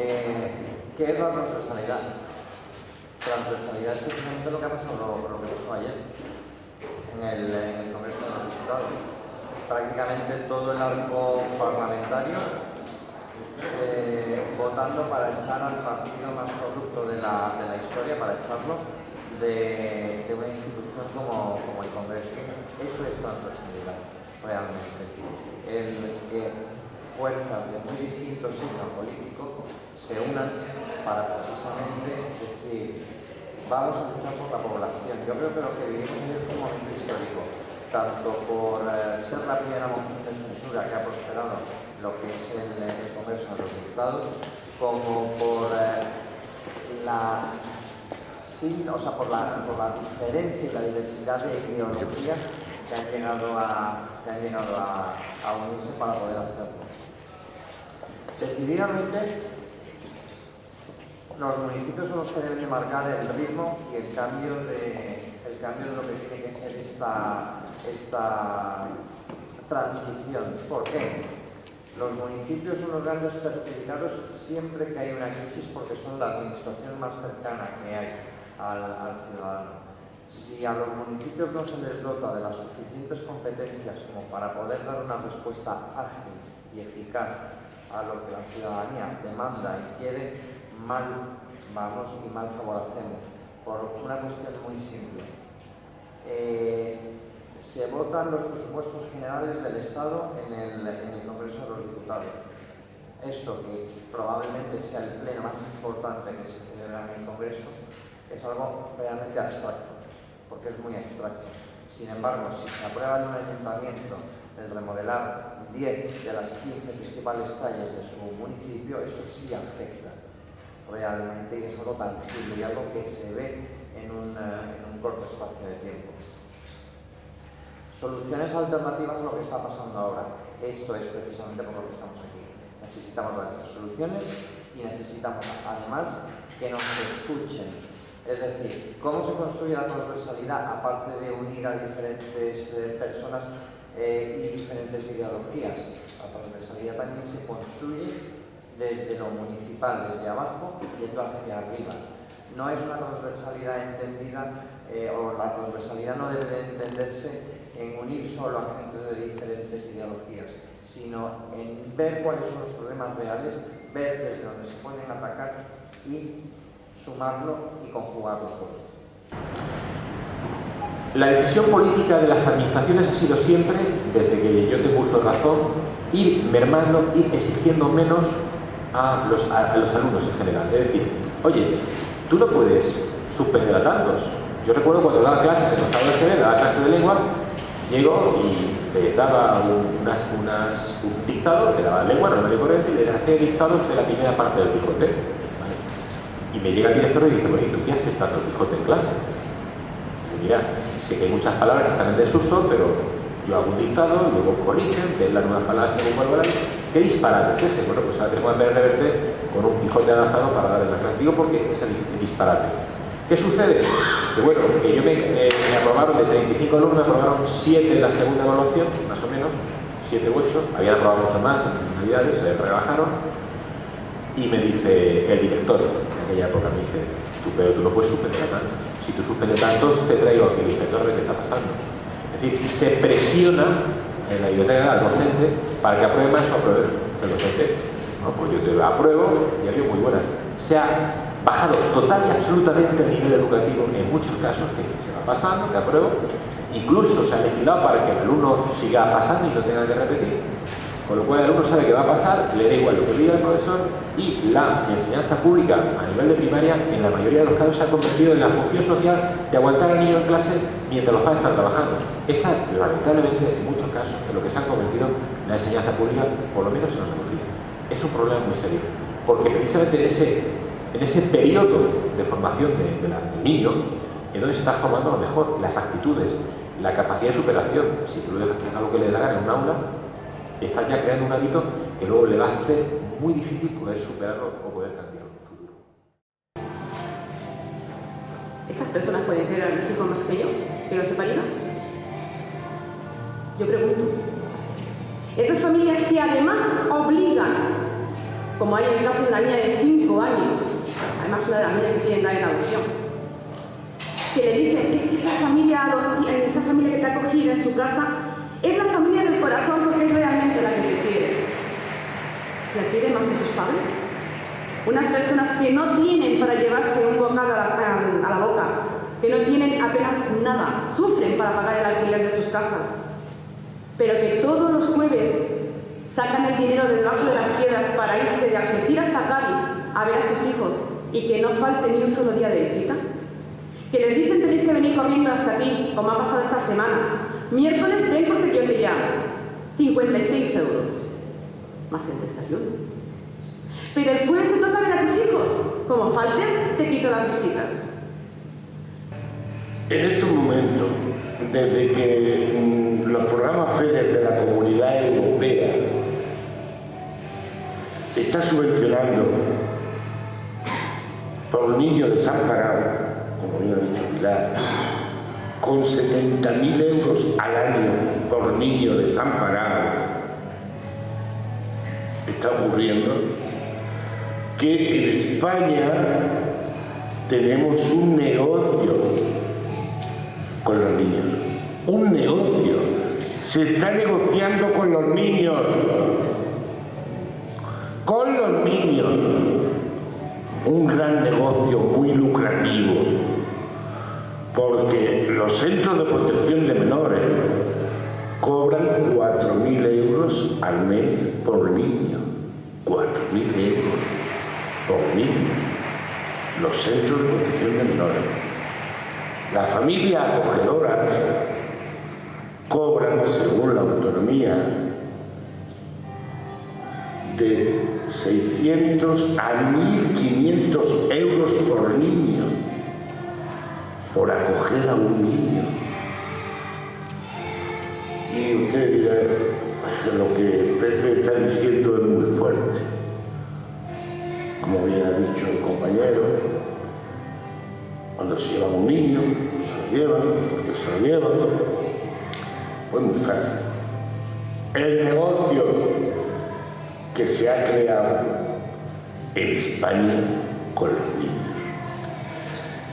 ¿Qué es la transversalidad? Transversalidad es precisamente lo que ha pasado, lo que pasó ayer en el Congreso de los Diputados. Prácticamente todo el arco parlamentario votando para echar al partido más corrupto de la historia, para echarlo de una institución como el Congreso. Eso es transversalidad, realmente. El que fuerzas de muy distinto signo político se unan para precisamente decir, vamos a luchar por la población. Yo creo que lo que vivimos hoy es un momento histórico, tanto por ser la primera moción de censura que ha prosperado lo que es el Congreso de los Diputados, como por por la diferencia y la diversidad de ideologías que han llegado a unirse para poder hacerlo. Decididamente, los municipios son los que deben de marcar el ritmo y el cambio de lo que tiene que ser esta transición. ¿Por qué? Los municipios son los grandes perjudicados siempre que hay una crisis porque son la administración más cercana que hay al ciudadano. Si a los municipios no se les dota de las suficientes competencias como para poder dar una respuesta ágil y eficaz a lo que la ciudadanía demanda y quiere, mal vamos y mal favorecemos, por una cuestión muy simple. Se votan los presupuestos generales del Estado en el Congreso de los Diputados. Esto, que probablemente sea el pleno más importante que se celebra en el Congreso, es algo realmente abstracto, porque es muy abstracto. Sin embargo, si se aprueba en un ayuntamiento el remodelar 10 de las 15 principales calles de su municipio, esto sí afecta realmente y es algo tangible y algo que se ve en un corto espacio de tiempo. Soluciones alternativas a lo que está pasando ahora. Esto es precisamente por lo que estamos aquí. Necesitamos dar esas soluciones y necesitamos además que nos escuchen. Es decir, ¿cómo se construye la transversalidad aparte de unir a diferentes personas y diferentes ideologías? La transversalidad también se construye desde lo municipal, desde abajo, yendo hacia arriba. No es una transversalidad entendida, o la transversalidad no debe de entenderse en unir solo a gente de diferentes ideologías, sino en ver cuáles son los problemas reales, ver desde dónde se pueden atacar y sumarlo y conjugarlo todo. La decisión política de las administraciones ha sido siempre, desde que yo tengo uso de razón, ir mermando, ir exigiendo menos a los alumnos en general. Es decir, oye, tú no puedes suspender a tantos. Yo recuerdo cuando daba clases en octavo de GB, daba clases de lengua, llego y le daba un dictado, le daba lengua normal y corriente y le hacía dictados de la primera parte del Quijote. ¿Vale? Y me llega el director y dice, bueno, ¿y tú qué haces tanto el Quijote en clase? Y mira, sé que hay muchas palabras que están en desuso, pero yo hago un dictado, luego corrigen, ven las nuevas palabras según vuelvan. ¿Qué disparate es ese? Bueno, pues ahora tenemos que reverte con un Quijote adaptado para dar en la clase. Digo porque es el disparate. ¿Qué sucede? Que bueno, que yo me aprobaron de 35 alumnos, me aprobaron 7 en la segunda evaluación, más o menos, 7 u 8, habían aprobado mucho más en Navidades, se rebajaron, y me dice el director, en aquella época, me dice, pero tú no puedes suspender a tantos. Si tú suspendes tantos, te traigo aquí el inspector de qué está pasando. Es decir, se presiona en la biblioteca al docente para que apruebe más o apruebe. El docente, no, pues yo te lo apruebo y ha habido muy buenas. Se ha bajado total y absolutamente el nivel educativo en muchos casos, que se va pasando, te apruebo. Incluso se ha legislado para que el alumno siga pasando y no tenga que repetir. Con lo cual el alumno sabe que va a pasar, le da igual lo que diga el profesor, y la enseñanza pública a nivel de primaria, en la mayoría de los casos, se ha convertido en la función social de aguantar al niño en clase mientras los padres están trabajando. Esa, lamentablemente, en muchos casos, es lo que se ha convertido en la enseñanza pública, por lo menos en Andalucía. Es un problema muy serio, porque precisamente en ese periodo de formación del niño es donde se está formando a lo mejor las actitudes, la capacidad de superación. Si tú lo dejas que haga lo que le da gana en un aula, está ya creando un hábito que luego le va a hacer muy difícil poder superarlo o poder cambiarlo en el futuro. ¿Esas personas pueden tener a los hijos más que yo? ¿Que lo sepa yo? Yo pregunto. Esas familias que además obligan como hay en el caso de una niña de 5 años, además una de las niñas que quieren dar en adopción, que le dicen, es que esa familia que te ha acogido en su casa es la familia del corazón porque es realmente la que te quiere. ¿La quiere más que sus padres? Unas personas que no tienen para llevarse un bocado a la boca, que no tienen apenas nada, sufren para pagar el alquiler de sus casas, pero que todos los jueves sacan el dinero de debajo de las piedras para irse de Algeciras a Cádiz a ver a sus hijos y que no falte ni un solo día de visita. Que les dicen tenéis que venir comiendo hasta aquí, como ha pasado esta semana. Miércoles ven porque yo te llamo. 56 euros. Más el desayuno. Pero el jueves te toca ver a tus hijos. Como faltes, te quito las visitas. En estos momentos, desde que los programas FEDER de la Comunidad Europea está subvencionando por niños desamparados, como bien ha dicho Pilar, con 70.000 euros al año por niño desamparado, está ocurriendo que en España tenemos un negocio con los niños. Un negocio. Se está negociando con los niños. Con los niños. Un gran negocio muy lucrativo. Porque los centros de protección de menores cobran 4.000 euros al mes por niño. 4.000 euros por niño. Los centros de protección de menores. Las familias acogedoras cobran, según la autonomía, de 600 a 1.500 euros por niño, por acoger a un niño. Y usted dirá, lo que Pepe está diciendo es muy fuerte. Como bien ha dicho el compañero, cuando se lleva un niño, se lo llevan, porque se lo llevan, pues muy fácil. El negocio que se ha creado en España con los niños.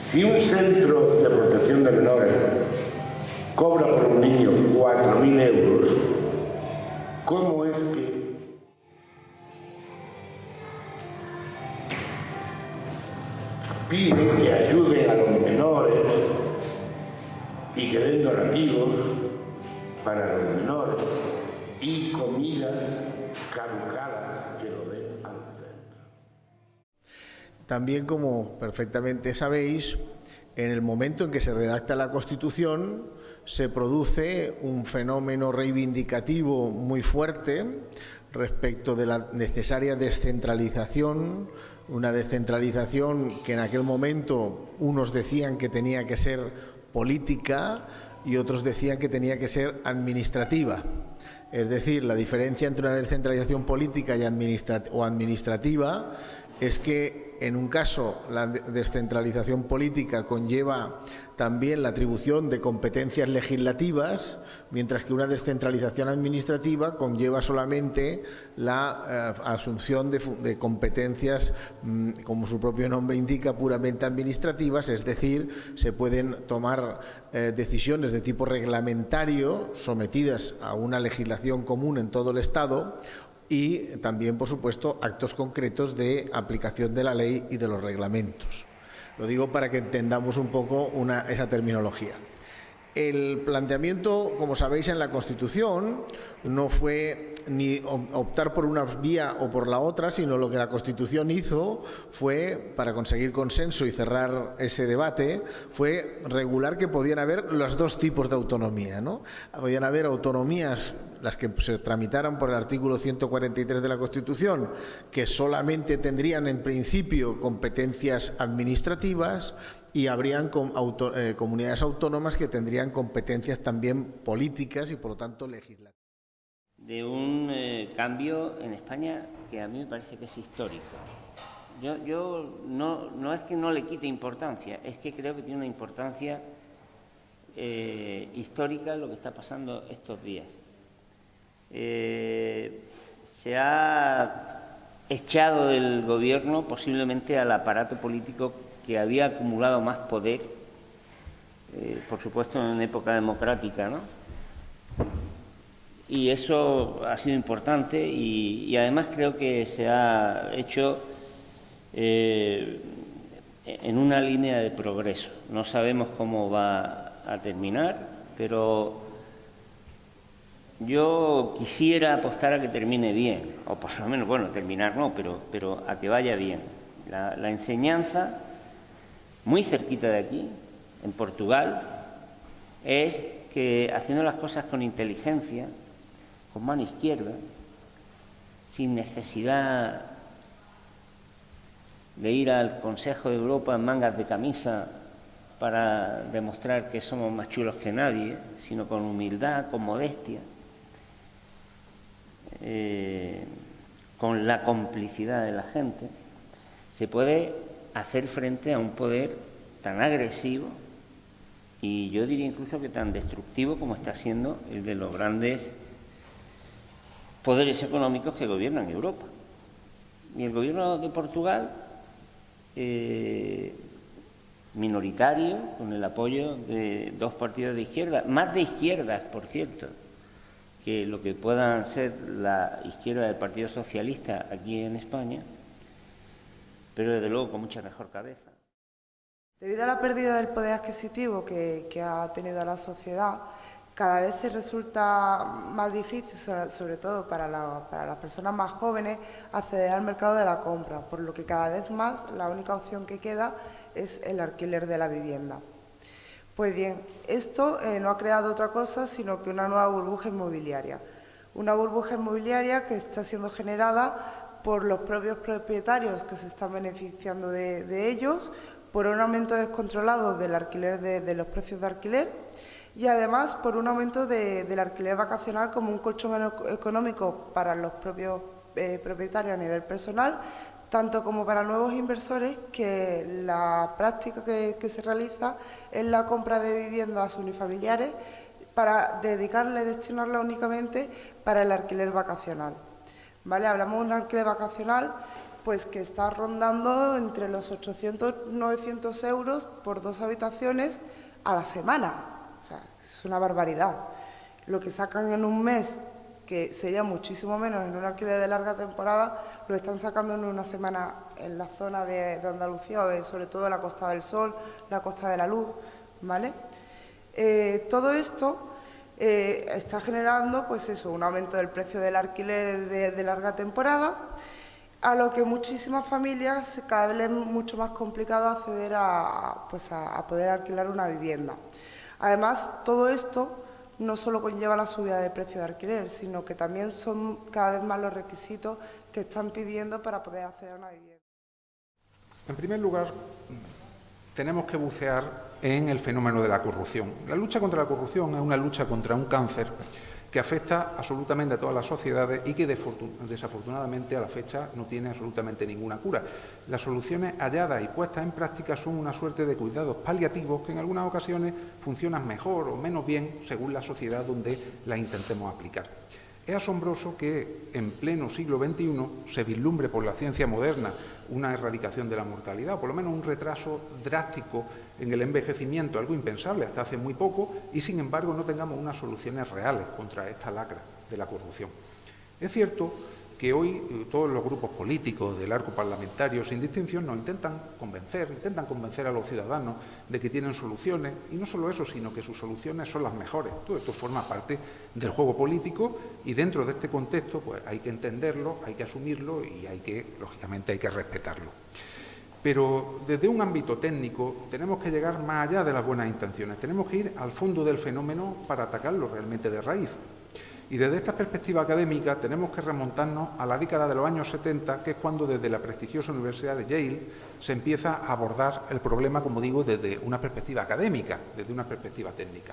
Si un centro de protección de menores cobra por un niño 4.000 euros, ¿cómo es que piden que ayuden a los menores y que den donativos para los menores y comidas caducadas que lo den al centro? También, como perfectamente sabéis, en el momento en que se redacta la Constitución se produce un fenómeno reivindicativo muy fuerte respecto de la necesaria descentralización, una descentralización que en aquel momento unos decían que tenía que ser política y otros decían que tenía que ser administrativa. Es decir, la diferencia entre una descentralización política y administrativa es que en un caso la descentralización política conlleva también la atribución de competencias legislativas, mientras que una descentralización administrativa conlleva solamente la asunción de competencias, como su propio nombre indica, puramente administrativas, es decir, se pueden tomar decisiones de tipo reglamentario sometidas a una legislación común en todo el Estado, y también, por supuesto, actos concretos de aplicación de la ley y de los reglamentos. Lo digo para que entendamos un poco esa terminología. El planteamiento, como sabéis, en la Constitución no fue ni optar por una vía o por la otra, sino lo que la Constitución hizo fue, para conseguir consenso y cerrar ese debate, fue regular que podían haber los dos tipos de autonomía, ¿no? Podían haber autonomías, las que se tramitaran por el artículo 143 de la Constitución, que solamente tendrían en principio competencias administrativas, y habrían comunidades autónomas que tendrían competencias también políticas y, por lo tanto, legislativas. De un cambio en España que a mí me parece que es histórico. Yo no es que no le quite importancia, es que creo que tiene una importancia histórica lo que está pasando estos días. Se ha echado del gobierno posiblemente al aparato político que había acumulado más poder, por supuesto en época democrática, ¿no? Y eso ha sido importante y además creo que se ha hecho en una línea de progreso. No sabemos cómo va a terminar, pero yo quisiera apostar a que termine bien, o por lo menos, bueno, terminar no, pero a que vaya bien. La enseñanza, muy cerquita de aquí, en Portugal, es que haciendo las cosas con inteligencia, con mano izquierda, sin necesidad de ir al Consejo de Europa en mangas de camisa para demostrar que somos más chulos que nadie, sino con humildad, con modestia, con la complicidad de la gente, se puede hacer frente a un poder tan agresivo y yo diría incluso que tan destructivo como está siendo el de los grandes poderes económicos que gobiernan Europa. Y el gobierno de Portugal, minoritario, con el apoyo de dos partidos de izquierda, más de izquierdas, por cierto, que lo que puedan ser la izquierda del Partido Socialista aquí en España, pero desde luego con mucha mejor cabeza. Debido a la pérdida del poder adquisitivo que ha tenido la sociedad, cada vez se resulta más difícil, sobre todo para las personas más jóvenes, acceder al mercado de la compra, por lo que cada vez más la única opción que queda es el alquiler de la vivienda. Pues bien, esto no ha creado otra cosa sino que una nueva burbuja inmobiliaria. Una burbuja inmobiliaria que está siendo generada por los propios propietarios que se están beneficiando de ellos, por un aumento descontrolado del alquiler de los precios de alquiler y además por un aumento del alquiler vacacional como un colchón económico para los propios propietarios a nivel personal, tanto como para nuevos inversores, que la práctica que se realiza es la compra de viviendas unifamiliares para destinarla únicamente para el alquiler vacacional. ¿Vale? Hablamos de un alquiler vacacional pues que está rondando entre los 800-900 euros por 2 habitaciones a la semana. O sea, es una barbaridad. Lo que sacan en un mes, que sería muchísimo menos en un alquiler de larga temporada, lo están sacando en una semana en la zona de Andalucía, o sobre todo la Costa del Sol, la Costa de la Luz, ¿vale? Todo esto está generando, pues eso, un aumento del precio del alquiler de larga temporada, a lo que muchísimas familias cada vez es mucho más complicado acceder a poder alquilar una vivienda. Además, todo esto no solo conlleva la subida de precio de alquiler, sino que también son cada vez más los requisitos que están pidiendo para poder acceder a una vivienda. En primer lugar, tenemos que bucear en el fenómeno de la corrupción. La lucha contra la corrupción es una lucha contra un cáncer que afecta absolutamente a todas las sociedades y que desafortunadamente a la fecha no tiene absolutamente ninguna cura. Las soluciones halladas y puestas en práctica son una suerte de cuidados paliativos que en algunas ocasiones funcionan mejor o menos bien según la sociedad donde las intentemos aplicar. Es asombroso que en pleno siglo XXI se vislumbre por la ciencia moderna una erradicación de la mortalidad, o por lo menos un retraso drástico en el envejecimiento, algo impensable hasta hace muy poco, y sin embargo no tengamos unas soluciones reales contra esta lacra de la corrupción. Es cierto que hoy todos los grupos políticos del arco parlamentario, sin distinción, nos intentan convencer a los ciudadanos de que tienen soluciones, y no solo eso, sino que sus soluciones son las mejores. Todo esto forma parte del juego político y dentro de este contexto pues hay que entenderlo, hay que asumirlo y lógicamente hay que respetarlo. Pero desde un ámbito técnico tenemos que llegar más allá de las buenas intenciones, tenemos que ir al fondo del fenómeno para atacarlo realmente de raíz. Y desde esta perspectiva académica tenemos que remontarnos a la década de los años 70, que es cuando desde la prestigiosa Universidad de Yale se empieza a abordar el problema, como digo, desde una perspectiva académica, desde una perspectiva técnica.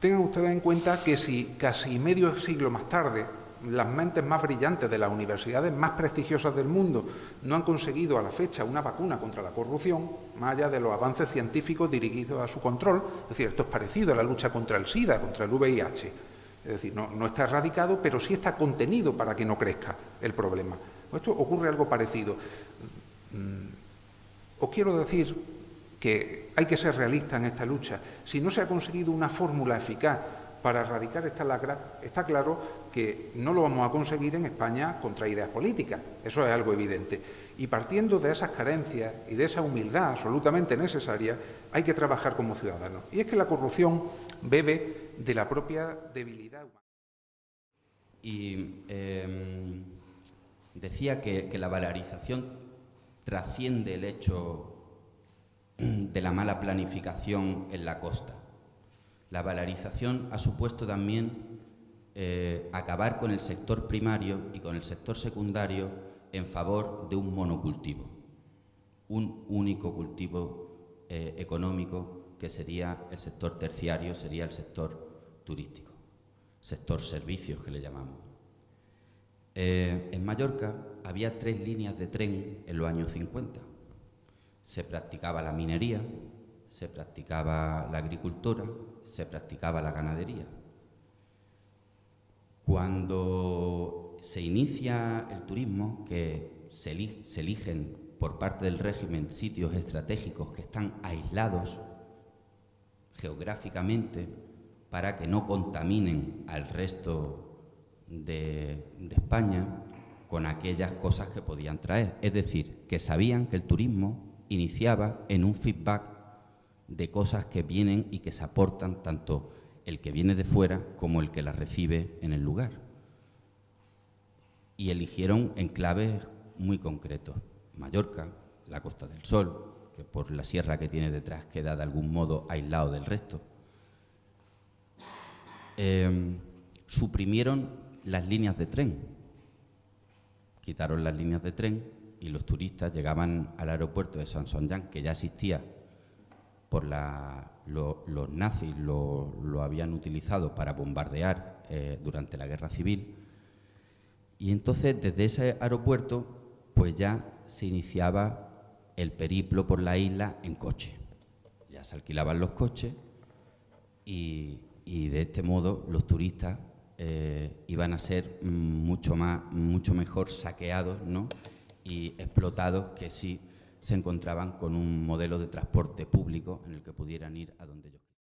Tengan ustedes en cuenta que si casi medio siglo más tarde las mentes más brillantes de las universidades más prestigiosas del mundo no han conseguido a la fecha una vacuna contra la corrupción, más allá de los avances científicos dirigidos a su control, es decir, esto es parecido a la lucha contra el SIDA, contra el VIH. Es decir, no está erradicado, pero sí está contenido para que no crezca el problema. Esto ocurre algo parecido. Os quiero decir que hay que ser realista en esta lucha. Si no se ha conseguido una fórmula eficaz para erradicar esta lacra, está claro que no lo vamos a conseguir en España contra ideas políticas. Eso es algo evidente. Y partiendo de esas carencias y de esa humildad absolutamente necesaria, hay que trabajar como ciudadanos. Y es que la corrupción bebe de la propia debilidad humana. Y decía que la valorización trasciende el hecho de la mala planificación en la costa. La valorización ha supuesto también acabar con el sector primario y con el sector secundario en favor de un monocultivo, un único cultivo económico que sería el sector terciario, sería el sector turístico, sector servicios que le llamamos. En Mallorca había 3 líneas de tren en los años 50. Se practicaba la minería, se practicaba la agricultura, se practicaba la ganadería. Cuando se inicia el turismo, que se eligen por parte del régimen sitios estratégicos que están aislados geográficamente para que no contaminen al resto de España con aquellas cosas que podían traer. Es decir, que sabían que el turismo iniciaba en un feedback de cosas que vienen y que se aportan tanto el que viene de fuera como el que las recibe en el lugar. Y eligieron enclaves muy concretos. Mallorca, la Costa del Sol, que por la sierra que tiene detrás queda de algún modo aislado del resto. Suprimieron las líneas de tren. Quitaron las líneas de tren y los turistas llegaban al aeropuerto de Sant Joan, que ya existía por los nazis, lo habían utilizado para bombardear durante la Guerra Civil. Y entonces desde ese aeropuerto pues ya se iniciaba el periplo por la isla en coche. Ya se alquilaban los coches y de este modo los turistas iban a ser mucho mejor saqueados, ¿no?, y explotados que si se encontraban con un modelo de transporte público en el que pudieran ir a donde ellos quisieran.